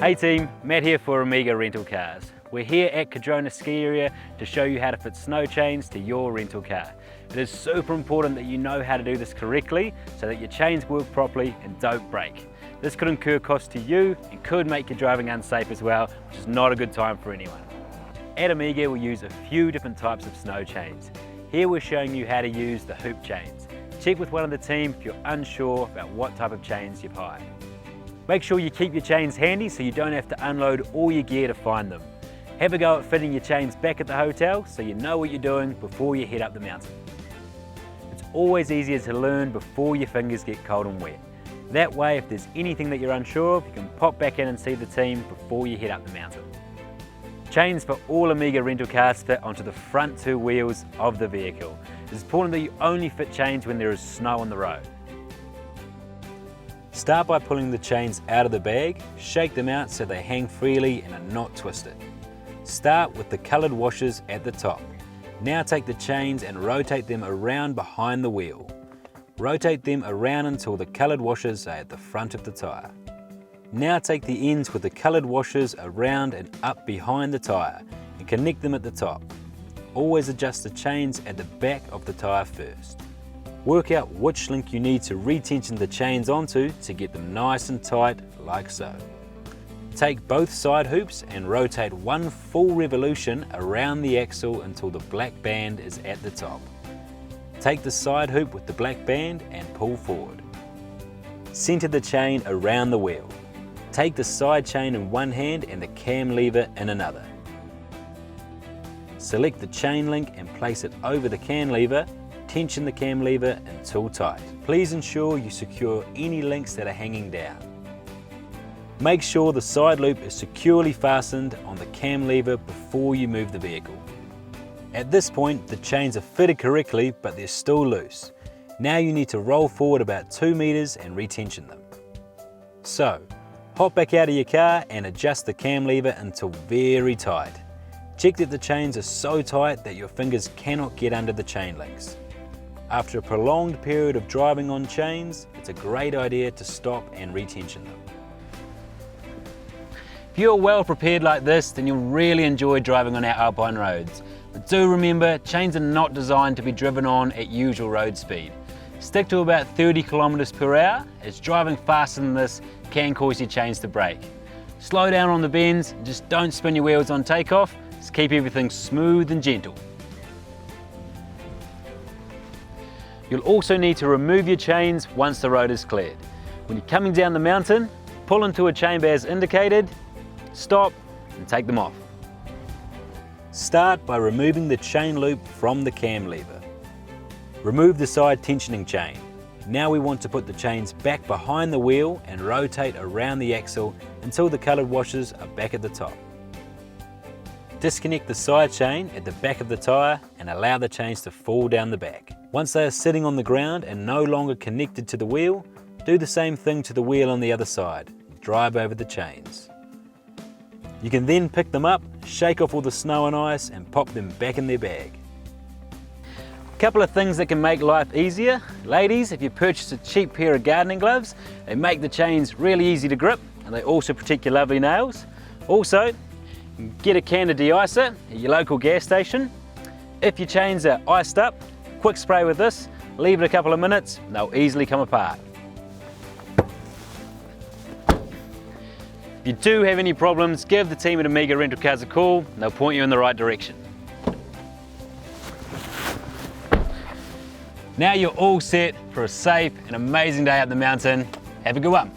Hey team, Matt here for Omega Rental Cars. We're here at Cardrona Ski Area to show you how to fit snow chains to your rental car. It is super important that you know how to do this correctly so that your chains work properly and don't break. This could incur costs to you and could make your driving unsafe as well, which is not a good time for anyone. At Omega we use a few different types of snow chains. Here we're showing you how to use the hoop chains. Check with one of the team if you're unsure about what type of chains you've hired. Make sure you keep your chains handy so you don't have to unload all your gear to find them. Have a go at fitting your chains back at the hotel so you know what you're doing before you head up the mountain. It's always easier to learn before your fingers get cold and wet. That way, if there's anything that you're unsure of, you can pop back in and see the team before you head up the mountain. Chains for all Omega rental cars fit onto the front two wheels of the vehicle. It's important that you only fit chains when there is snow on the road. Start by pulling the chains out of the bag, shake them out so they hang freely and are not twisted. Start with the coloured washers at the top. Now take the chains and rotate them around behind the wheel. Rotate them around until the coloured washers are at the front of the tyre. Now take the ends with the coloured washers around and up behind the tyre and connect them at the top. Always adjust the chains at the back of the tyre first. Work out which link you need to retension the chains onto to get them nice and tight, like so. Take both side hoops and rotate one full revolution around the axle until the black band is at the top. Take the side hoop with the black band and pull forward. Center the chain around the wheel. Take the side chain in one hand and the cam lever in another. Select the chain link and place it over the cam lever. Tension the cam lever until tight. Please ensure you secure any links that are hanging down. Make sure the side loop is securely fastened on the cam lever before you move the vehicle. At this point, the chains are fitted correctly, but they're still loose. Now you need to roll forward about 2 meters and retension them. So, hop back out of your car and adjust the cam lever until very tight. Check that the chains are so tight that your fingers cannot get under the chain links. After a prolonged period of driving on chains, it's a great idea to stop and retension them. If you're well prepared like this, then you'll really enjoy driving on our alpine roads. But do remember, chains are not designed to be driven on at usual road speed. Stick to about 30 kilometers per hour, as driving faster than this can cause your chains to break. Slow down on the bends, and just don't spin your wheels on takeoff, just keep everything smooth and gentle. You'll also need to remove your chains once the road is cleared. When you're coming down the mountain, pull into a chain bay as indicated, stop and take them off. Start by removing the chain loop from the cam lever. Remove the side tensioning chain. Now we want to put the chains back behind the wheel and rotate around the axle until the coloured washers are back at the top. Disconnect the side chain at the back of the tyre and allow the chains to fall down the back. Once they are sitting on the ground and no longer connected to the wheel, do the same thing to the wheel on the other side. Drive over the chains. You can then pick them up, shake off all the snow and ice and pop them back in their bag. A couple of things that can make life easier. Ladies, if you purchase a cheap pair of gardening gloves, they make the chains really easy to grip and they also protect your lovely nails. Also, get a can of de-icer at your local gas station. If your chains are iced up, quick spray with this, leave it a couple of minutes and they'll easily come apart. If you do have any problems, give the team at Omega Rental Cars a call and they'll point you in the right direction. Now you're all set for a safe and amazing day up the mountain. Have a good one.